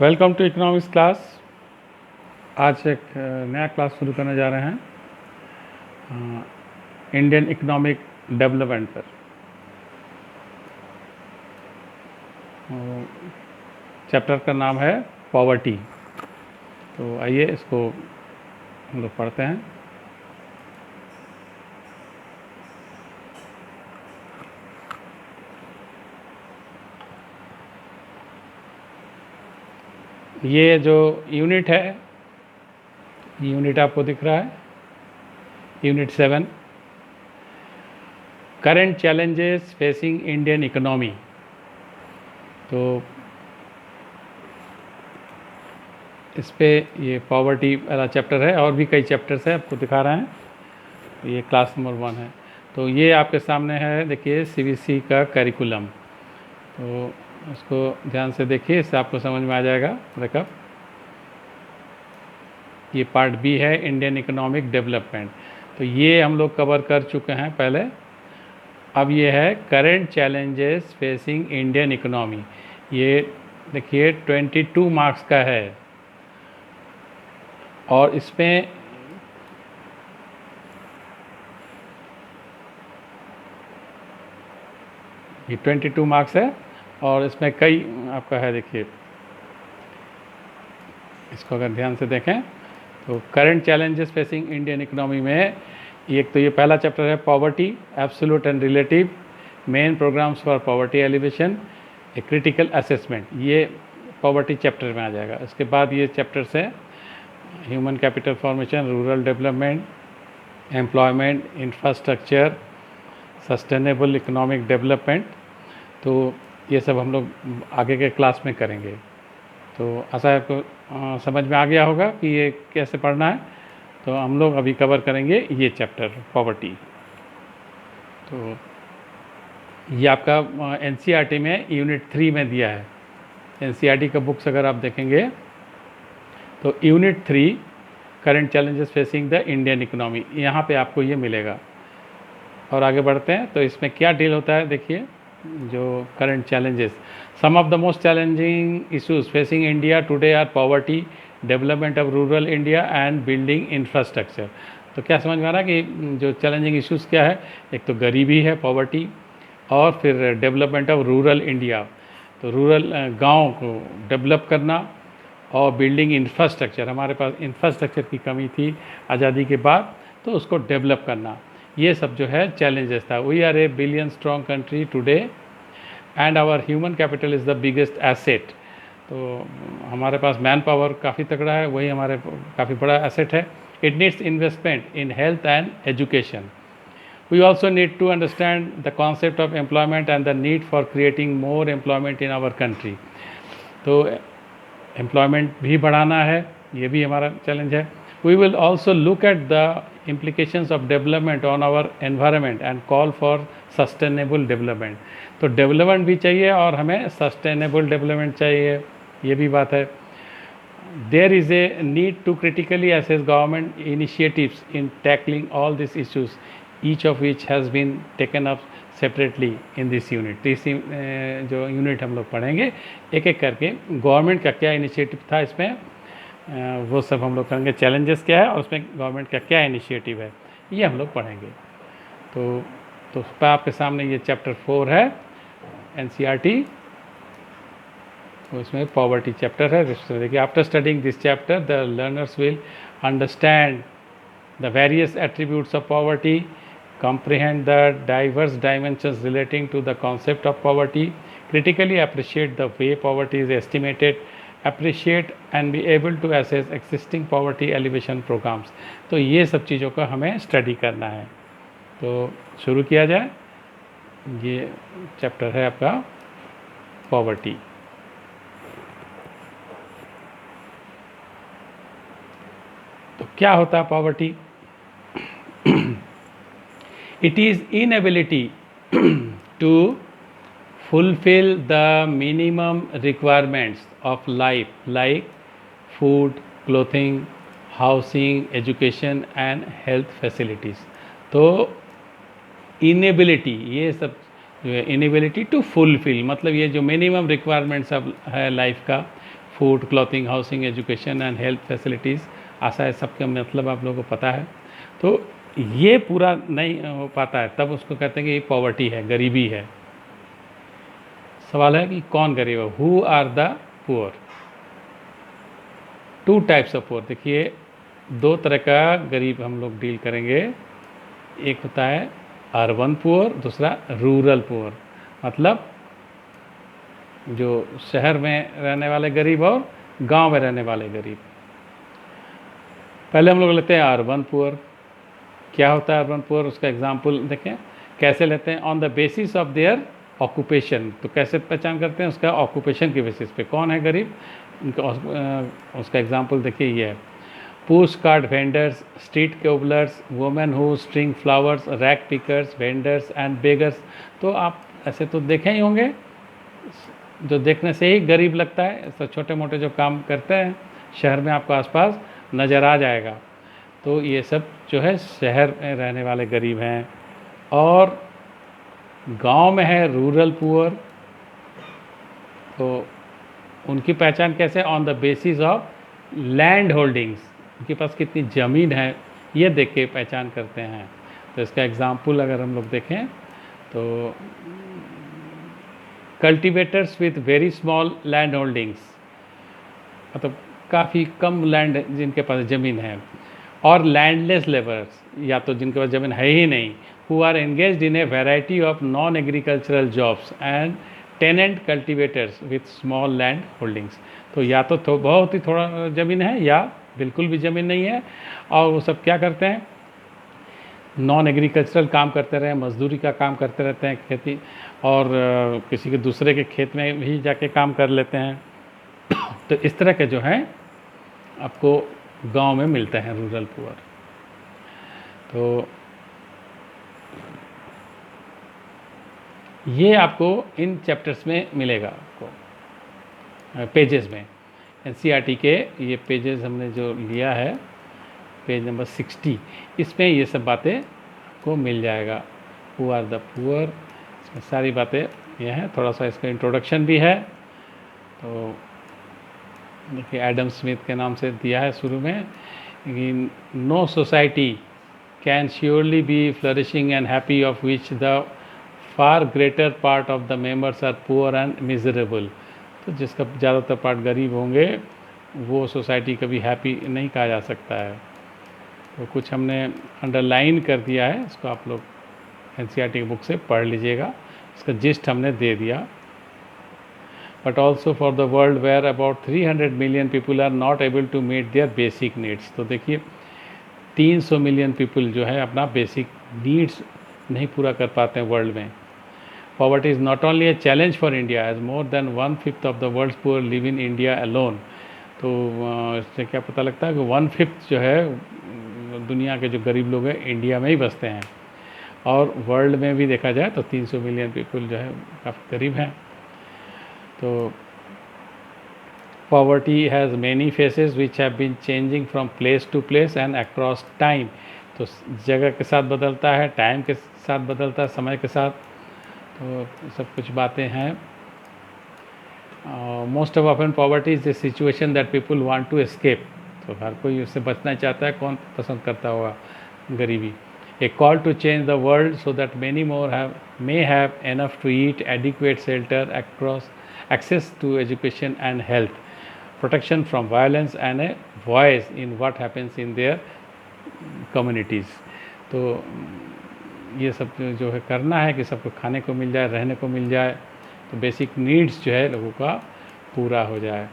Welcome to economics class. आज एक नया क्लास शुरू करने जा रहे हैं इंडियन इकोनॉमिक डेवलपमेंट पर। चैप्टर का नाम है पॉवर्टी। तो आइए इसको हम लोग पढ़ते हैं। ये जो यूनिट है, यूनिट आपको दिख रहा है, unit 7, current challenges facing Indian economy. तो इस पे ये पॉवर्टी वाला चैप्टर है, और भी कई चैप्टर्स हैं, आपको दिखा रहे हैं। ये क्लास नंबर 1 है। तो ये आपके सामने है, देखिए सीबीएसई का करिकुलम। तो उसको ध्यान से देखिए, इससे आपको समझ में आ जाएगा ब्रेकअप। ये पार्ट बी है, इंडियन इकोनॉमिक डेवलपमेंट। तो ये हम लोग कवर कर चुके हैं पहले। अब ये है current challenges facing Indian economy. ये देखिए 22 मार्क्स का है, और इसमें ये 22 मार्क्स है, और इसमें कई आपका है। देखिए इसको अगर ध्यान से देखें तो current challenges facing Indian economy में एक तो ये पहला चैप्टर है, poverty absolute and relative, main programs for poverty alleviation, a critical assessment. ये पॉवर्टी चैप्टर में आ जाएगा। इसके बाद ये चैप्टर्स है human capital formation, rural development, employment, infrastructure, sustainable economic development. तो ये सब हम लोग आगे के क्लास में करेंगे। तो ऐसा आपको समझ में आ गया होगा कि ये कैसे पढ़ना है। तो हम लोग अभी कवर करेंगे ये चैप्टर पॉवर्टी। तो ये आपका एनसीईआरटी में यूनिट 3 में दिया है। एनसीईआरटी का बुक्स अगर आप देखेंगे तो unit 3 current challenges facing the Indian economy, यहाँ पे आपको ये मिलेगा। और आगे बढ़ते हैं तो इसमें क्या डील होता है। देखिए जो current challenges, some of the most challenging issues facing India today are poverty, development of rural India and building infrastructure. तो क्या समझ में आ रहा है कि जो चैलेंजिंग इश्यूज़ क्या है। एक तो गरीबी है, पॉवर्टी, और फिर डेवलपमेंट ऑफ रूरल इंडिया, तो रूरल गाँव को डेवलप करना, और बिल्डिंग इंफ्रास्ट्रक्चर, हमारे पास इंफ्रास्ट्रक्चर की कमी थी आज़ादी के बाद, तो उसको डेवलप करना। ये सब जो है चैलेंजेस था। We are a billion strong country today and our human capital is the biggest asset. तो हमारे पास मैन पावर काफ़ी तगड़ा है, वही हमारे काफ़ी बड़ा एसेट है। It needs investment in health and education. We also need to understand the concept of employment and the need for creating more employment in our country. तो एम्प्लॉयमेंट भी बढ़ाना है, ये भी हमारा चैलेंज है। We will also look at the implications of development on our environment and call for sustainable development। तो development भी चाहिए और हमें सस्टेनेबल डेवलपमेंट चाहिए, ये भी बात है। There is a need to critically assess government initiatives in tackling all this issues, each of which has been taken up separately in this unit. तो इसी जो यूनिट हम लोग पढ़ेंगे एक एक करके, गवर्नमेंट का क्या इनिशिएटिव था इसमें, वो सब हम लोग करेंगे। चैलेंजेस क्या है और उसमें गवर्नमेंट का क्या इनिशिएटिव है, ये हम लोग पढ़ेंगे। तो उस पर आपके सामने ये चैप्टर 4 है एनसीईआरटी, तो इसमें पॉवर्टी चैप्टर है। देखिए, after studying this chapter the learners will understand the various attributes of poverty, comprehend the diverse dimensions relating to the concept of poverty, critically appreciate the way poverty is estimated, appreciate and be able to assess existing poverty alleviation programs। तो ये सब चीज़ों का हमें study करना है। तो शुरू किया जाए। ये चैप्टर है आपका पॉवर्टी। तो क्या होता है poverty? It is inability to fulfill the minimum requirements of life like food, clothing, housing, education and health facilities। तो inability, ये सब जो है inability to fulfill, मतलब ये जो minimum requirements अब है लाइफ का, food, clothing, housing, education and health facilities. आशा है सबका मतलब आप लोगों को पता है। तो ये पूरा नहीं हो पाता है तब उसको कहते हैं कि ये पॉवर्टी है, गरीबी है। सवाल है कि कौन गरीब है, who are the poor. Two types of poor, देखिए दो तरह का गरीब हम लोग डील करेंगे। एक होता है अर्बन पुअर, दूसरा रूरल पुअर, मतलब जो शहर में रहने वाले गरीब और गांव में रहने वाले गरीब। पहले हम लोग लेते हैं अर्बन पुअर। क्या होता है अर्बन पुअर, उसका एग्जाम्पल देखें कैसे लेते हैं। On the basis of their occupation, तो कैसे पहचान करते हैं, उसका ऑक्यूपेशन के बेसिस पे कौन है गरीब, उनका उसका एग्जाम्पल देखिए ये है। Postcard vendors, street cobblers, women who string flowers, rag pickers, vendors and beggars. तो आप ऐसे तो देखे ही होंगे, जो देखने से ही गरीब लगता है, ऐसे छोटे मोटे जो काम करते हैं शहर में आपको आसपास नज़र आ जाएगा। तो ये सब जो है शहर में रहने वाले गरीब हैं। और गांव में है रूरल पुअर, तो उनकी पहचान कैसे, on the basis of land holdings, उनके पास कितनी ज़मीन है ये देख के पहचान करते हैं। तो इसका एग्जाम्पल अगर हम लोग देखें तो cultivators with very small land holdings, मतलब काफ़ी कम लैंड जिनके पास ज़मीन है। और लैंडलेस लेबर्स, या तो जिनके पास ज़मीन है ही नहीं, who are engaged in a variety of non agricultural jobs and tenant cultivators with small land holdings. तो या तो बहुत ही थोड़ा ज़मीन है या बिल्कुल भी ज़मीन नहीं है, और वो सब क्या करते हैं, नॉन एग्रीकल्चरल काम करते रहे, मजदूरी का काम करते रहते हैं, खेती, और किसी के दूसरे के खेत में भी जाके काम कर लेते हैं। तो इस तरह के जो हैं आपको गांव में मिलते हैं रूरल पुअर। तो ये आपको इन चैप्टर्स में मिलेगा, आपको पेजेस में। एनसीईआरटी के ये पेजेस हमने जो लिया है, पेज नंबर 60, इसमें ये सब बातें को मिल जाएगा। हु आर द पुअर, इसमें सारी बातें ये हैं। थोड़ा सा इसका इंट्रोडक्शन भी है। तो देखिए एडम स्मिथ के नाम से दिया है शुरू में कि no society can surely be flourishing and happy of which the far greater part of the members are poor and miserable. तो जिसका ज़्यादातर पार्ट गरीब होंगे वो सोसाइटी कभी हैप्पी नहीं कहा जा सकता है। तो कुछ हमने अंडरलाइन कर दिया है, इसको आप लोग एनसीईआरटी की बुक से पढ़ लीजिएगा, इसका जिस्ट हमने दे दिया। But also for the world where about 300 million people are not able to meet their basic needs. तो देखिए 300 मिलियन पीपल जो है अपना बेसिक नीड्स नहीं पूरा कर पाते हैं वर्ल्ड में। Poverty is not only a challenge for India, as more than 1/5 of the world's poor live in India alone. तो इससे क्या पता लगता है कि 1/5 जो है दुनिया के जो गरीब लोग हैं इंडिया में ही बसते हैं, और वर्ल्ड में भी देखा जाए तो 300 मिलियन पीपल जो है काफ़ी गरीब हैं। तो poverty has many faces which have been changing from place to place and across time. तो जगह के साथ बदलता है, टाइम के साथ बदलता है, समय के साथ। तो सब कुछ बातें हैं। Most of often poverty is the situation that people want to escape. तो हर कोई उससे बचना चाहता है, कौन पसंद करता होगा गरीबी। A call to change the world so that many more may have enough to eat, adequate shelter, access to education and health, protection from violence and a voice in what happens in their communities। तो ये सब जो है करना है कि सबको खाने को मिल जाए, रहने को मिल जाए, तो बेसिक नीड्स जो है लोगों का पूरा हो जाए।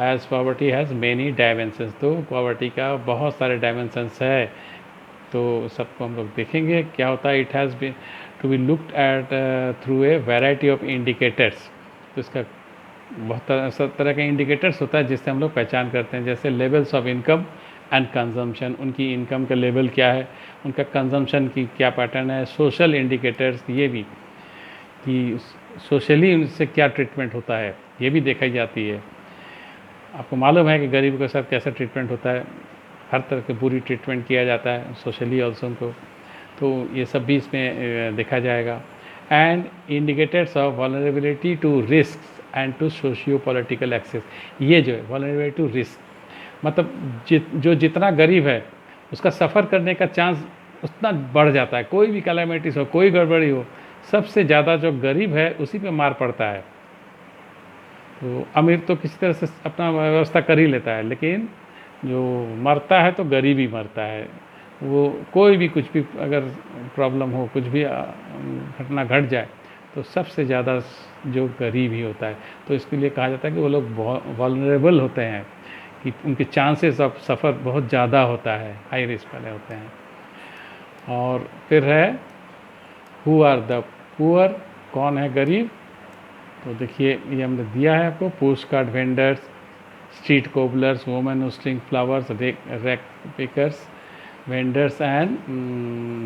As poverty has many dimensions, तो पॉवर्टी का बहुत सारे डायमेंशंस है। तो सबको हम लोग देखेंगे क्या होता है। It has been to be looked at through a variety of indicators. तो इसका बहुत तरह के इंडिकेटर्स होता है जिससे हम लोग पहचान करते हैं, जैसे levels of income and consumption, उनकी इनकम का लेवल क्या है, उनका कंजम्पशन की क्या पैटर्न है। सोशल इंडिकेटर्स, ये भी कि सोशली उनसे क्या ट्रीटमेंट होता है ये भी देखी जाती है। आपको मालूम है कि गरीब के साथ कैसा ट्रीटमेंट होता है, हर तरह की बुरी ट्रीटमेंट किया जाता है सोशली ऑल्सो उनको। तो ये सब भी इसमें देखा जाएगा। And indicators of vulnerability to risk and to socio political access. ये जो है वल्नरेबिलिटी टू रिस्क, मतलब जो जितना गरीब है उसका सफ़र करने का चांस उतना बढ़ जाता है। कोई भी कैलामिटीज़ हो, कोई गड़बड़ी हो, सबसे ज़्यादा जो गरीब है उसी पे मार पड़ता है। तो अमीर तो किसी तरह से अपना व्यवस्था कर ही लेता है, लेकिन जो मरता है तो गरीब ही मरता है। वो कोई भी कुछ भी अगर प्रॉब्लम हो, कुछ भी घटना घट जाए तो सबसे ज़्यादा जो गरीब ही होता है। तो इसके लिए कहा जाता है कि वो लोग बहुत वल्नरेबल होते हैं, कि उनके चांसेस ऑफ सफ़र बहुत ज़्यादा होता है, हाई रिस्क वाले होते हैं। और फिर है हु आर द पुअर, कौन है गरीब। तो देखिए ये हमने दिया है आपको, postcard vendors, street cobblers, women who string flowers, rag pickers, vendors and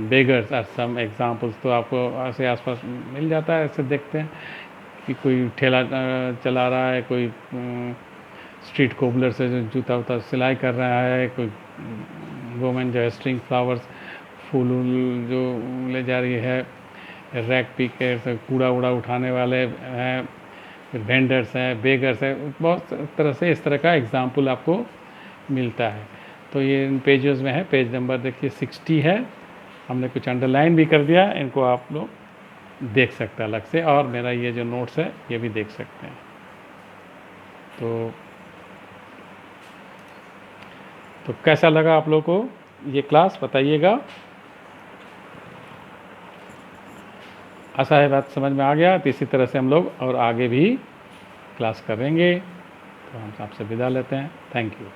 beggars are some examples. तो आपको ऐसे आसपास मिल जाता है, ऐसे देखते हैं कि कोई ठेला चला रहा है, कोई स्ट्रीट कोबलर से जो जूता वूता सिलाई कर रहा है, कोई वोमेन जो है स्ट्रिंग फ्लावर्स, फूल जो ले जा रही है, रैक पिकर्स कूड़ा वूड़ा उठाने वाले हैं, फिर वेंडर्स हैं, बेगर्स हैं, बहुत तरह से इस तरह का एग्जाम्पल आपको मिलता है। तो ये इन पेजेस में है, पेज नंबर देखिए 60 है, हमने कुछ अंडरलाइन भी कर दिया, इनको आप लोग देख सकते हैं अलग से, और मेरा ये जो नोट्स है ये भी देख सकते हैं। तो कैसा लगा आप लोगों को ये क्लास, बताइएगा। आशा है बात समझ में आ गया। तो इसी तरह से हम लोग और आगे भी क्लास करेंगे। तो हम आपसे विदा लेते हैं। Thank you.